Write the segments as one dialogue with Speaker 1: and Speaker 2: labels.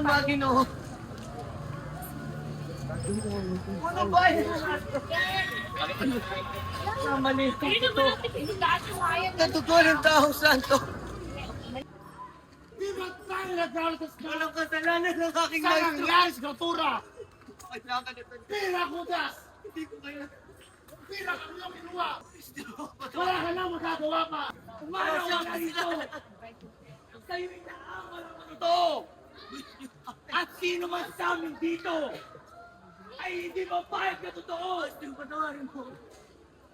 Speaker 1: ng mga Ginoo. Ano ba yun? Namalito ito. Natutuwa ng taong santo.
Speaker 2: Di ba tayo nagkakatas na
Speaker 1: Walang kasalanan ng aking
Speaker 2: sa
Speaker 1: maestro.
Speaker 2: nangyari sa kultura?
Speaker 1: Kailangan ito.
Speaker 2: Pira kudas!
Speaker 1: Hindi ko kaya.
Speaker 2: Pira kami yung kinuha!
Speaker 1: Maestro.
Speaker 2: Wala ka na magagawa pa! Umano
Speaker 1: Wala siyang
Speaker 2: ka na dito!
Speaker 1: kasalanan.
Speaker 2: Sa'yo inaamal naman ito! At sino man sa amin dito ay hindi mapahit na totoo!
Speaker 1: Maestro, patawarin mo.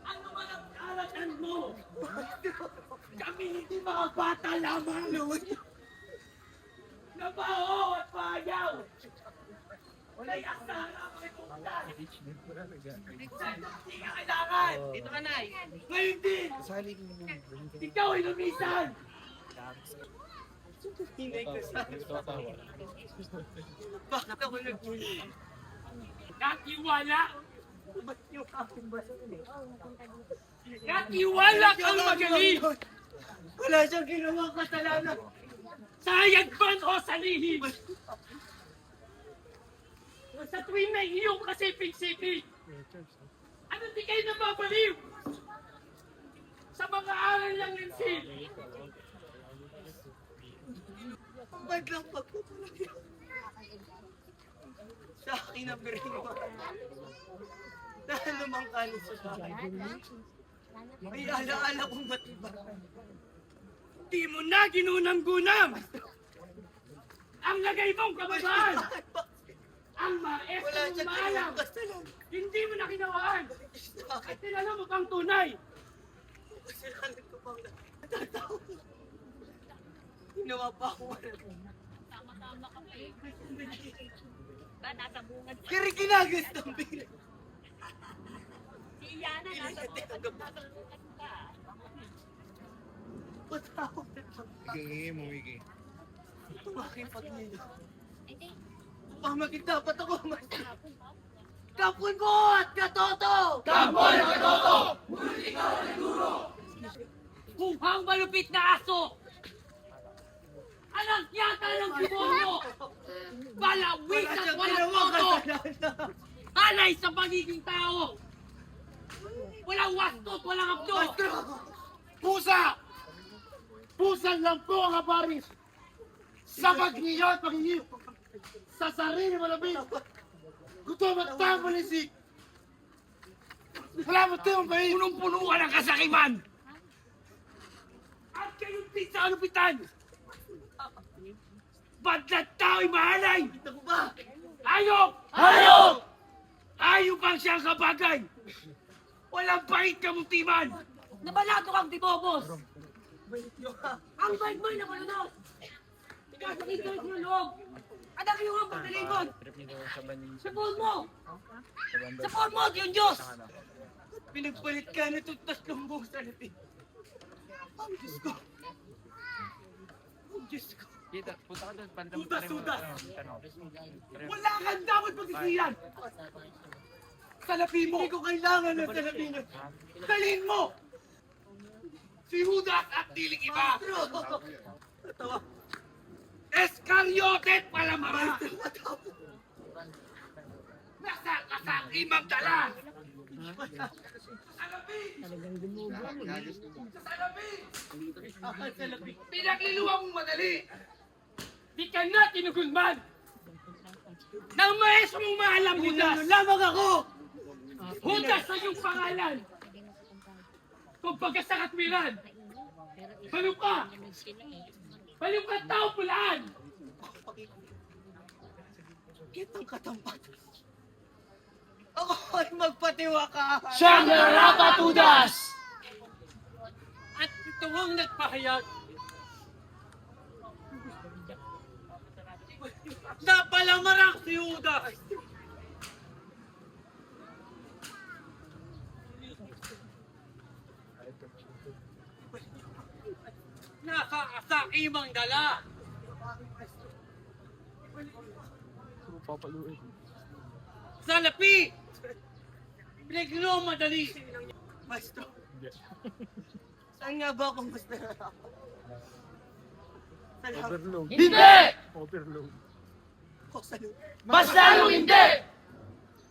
Speaker 2: Ano man ang kalatan mo? Kami hindi mga bata lamang! Nabaho at pahayaw! Wala'y asara ang mga ipuntan! Hindi ka kailangan!
Speaker 1: Dito ka, Nay.
Speaker 2: Ngayon din! Ikaw ay lumisan!
Speaker 1: Hindi ko sa... Bakit ako nagmuli?
Speaker 2: Natiwala!
Speaker 1: Ba't yung aking basa eh?
Speaker 2: Natiwala kang magaling!
Speaker 1: Wala siyang ginawang kasalanan.
Speaker 2: Sayag man o salihim! Sa tuwing na iyong kasiping-siping, ano di kayo nababaliw? Sa mga aral ng linsin,
Speaker 1: Maglang pagpapalagay. Sa akin ang birima. Dahil lumangkali sa bahay. May alaala kong matibay.
Speaker 2: di mo na ginunam-gunam! Ang lagay mong kabataan! Ang
Speaker 1: Wala
Speaker 2: maestro
Speaker 1: siyang
Speaker 2: mong maalam!
Speaker 1: ginawang kasalanan.
Speaker 2: Hindi mo na kinawaan!
Speaker 1: Sa akin,
Speaker 2: At tinala mo kang tunay!
Speaker 1: kasalanan ko pang natatawag. Ginawa pa ako wala.
Speaker 3: Tama-tama ka pa eh. Ba, nasa bungad pa.
Speaker 1: Kaya kinagas ng bilang.
Speaker 3: Si Iyana, nasa bungad pa.
Speaker 1: Patawag na lang.
Speaker 4: Higi.
Speaker 1: Tumaking pag-nilo.
Speaker 3: Hindi.
Speaker 1: Pamakit dapat ako mas. Kapon ko at katoto!
Speaker 2: Kamboy na katoto! Kuhang malupit na aso! Anak yata ng demonyo! Balawis
Speaker 1: Wala
Speaker 2: at
Speaker 1: siyang
Speaker 2: walang
Speaker 1: ginawang
Speaker 2: toto!
Speaker 1: kasalanan.
Speaker 2: Hanay sa pagiging tao! Walang wastot, walang abdo!
Speaker 1: Maestro!
Speaker 2: Pusa! Pusan lang po ang kaparis! Sa pagniyo at pagiging sa sarili mo labis! Gutom at tambalisik! Salamat tayo ba punong-puno ka ng kasakiman! At kayong din sa kalupitan! Badlat tao'y mahalay!
Speaker 1: Ako ba?
Speaker 2: Hayop! Hayop! Hayop ang siyang kabagay! Walang pahit kamutiman! Nabalato kang tibobos! Ang bait-bait na malunod! Ikasakit ka ng loob! At ang iyong pagkalikod! Sa phone mo! Sa phone mo, yung Diyos!
Speaker 1: Pinagpalit ka na itong tatlong buong salatin. Ang Diyos ko! Ang Diyos ko!
Speaker 4: Punta ka doon.
Speaker 2: Sudas-sudas! Wala kang dapat pagsisiyan! Salapi mo!
Speaker 1: Hindi ko kailangan ng salatin.
Speaker 2: Dalhin mo! Si Judas at diling iba!
Speaker 1: Maestro! Natawa.
Speaker 2: Escariote Palamara!
Speaker 1: Natawa.
Speaker 2: Nasa kasakimang dala! Salapi! Sa salapi!
Speaker 1: Ang salatin.
Speaker 2: Pinagliluwang mong madali! Di ka na tinugunman! Nang maestro mong maalam, Judas!
Speaker 1: Ano lamang ako!
Speaker 2: Judas sa iyong pangalan! Kung pagkasakatwiran! Baliw ka! Baliw ka tao pulaan!
Speaker 1: Kitang katampat. Ako ay magpatiwaka.
Speaker 2: Siya nararapat, Judas! At ito ang nagpahayag. Napalamarang si Judas! Nakakasakimang dala! Salapi! Pinaglo madali!
Speaker 1: Maestro. Saan nga ba ako mas nararapat? Salamat.
Speaker 4: Overload.
Speaker 2: Hindi!
Speaker 4: Overload.
Speaker 1: ako sa lupa.
Speaker 2: Mas lalong hindi!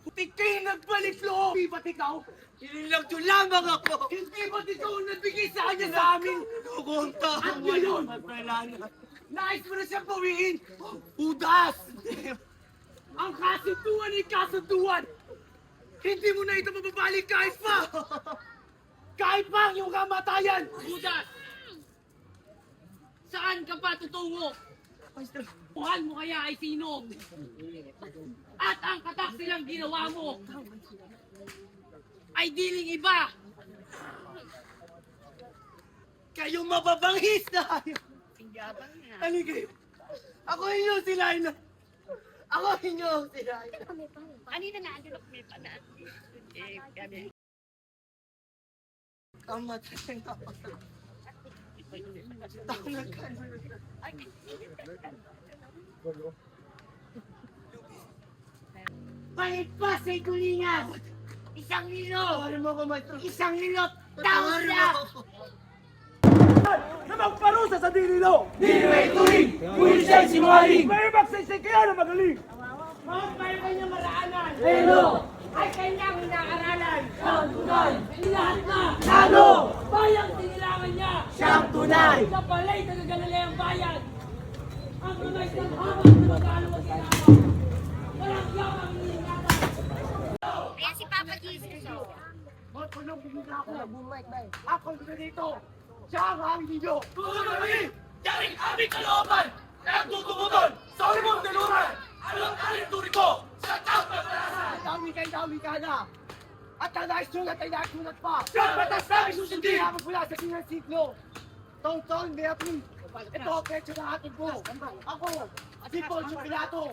Speaker 2: Putik kayo nagbalik loob! Hindi ba't ikaw?
Speaker 1: Inilagyo lamang ako.
Speaker 2: Hindi ba't ikaw ang nagbigay sa kanya sa amin?
Speaker 1: Kung tao
Speaker 2: At ngayon,
Speaker 1: wala na.
Speaker 2: nais mo na siyang bawiin! Udas! Ang kasunduan ay kasunduan! Hindi mo na ito mababalik kahit pa! Kahit pa ang iyong kamatayan! Udas! Saan ka pa tutungo? Buhan mo kaya ay sino? At ang kataksilang ginawa mo ay diling iba!
Speaker 1: Kayo mababangis na kayo.
Speaker 3: Ang yabang niya.
Speaker 1: Ano kayo? Ako inyo sila na. Ako inyo sila na.
Speaker 3: Kanina na, andun ako may panat. Eh, gabi.
Speaker 1: Kamatay na ako. Tangan ka na.
Speaker 2: Kahit pa sa ikulingan! Isang lilo!
Speaker 1: Tawarin mo ako, maestro.
Speaker 2: Isang lilot! Tao
Speaker 1: Tawarin
Speaker 2: siya!
Speaker 1: mo ako.
Speaker 5: na magparusa sa dinilo.
Speaker 2: Dili may tuwing! Kung siya'y sinungaling!
Speaker 5: May magsaysay kaya na magaling.
Speaker 2: Mga payo kanyang maraanan! Pero! Ay kanyang inaaralan! Siyang tunay! Lahat na! Lalo! Bayang sinilangan niya!
Speaker 1: Siyang tunay!
Speaker 2: Sa palay nagagalala ang bayan! Ang tunay ng habang na magkano mag-inamaw! Walang yamang iniingatan!
Speaker 3: Ayan si Papa Jesus.
Speaker 2: Mga tulong bigla ako! Ako na dito! Siya ang hangin ninyo! Tulong kami! Yaring aming kalooban! Nagtutumutol sa ulimong daluran! Anong alinturi ko sa taong pagpalasan? Dami ka na! At ang naisulat ay naisulat pa! Siyang batas namin susundin! Kaya mula sa sinasiklo! Tong-tong, Beatriz! Ito ang petsa ng ating po! Ako, si Poncio Pilato!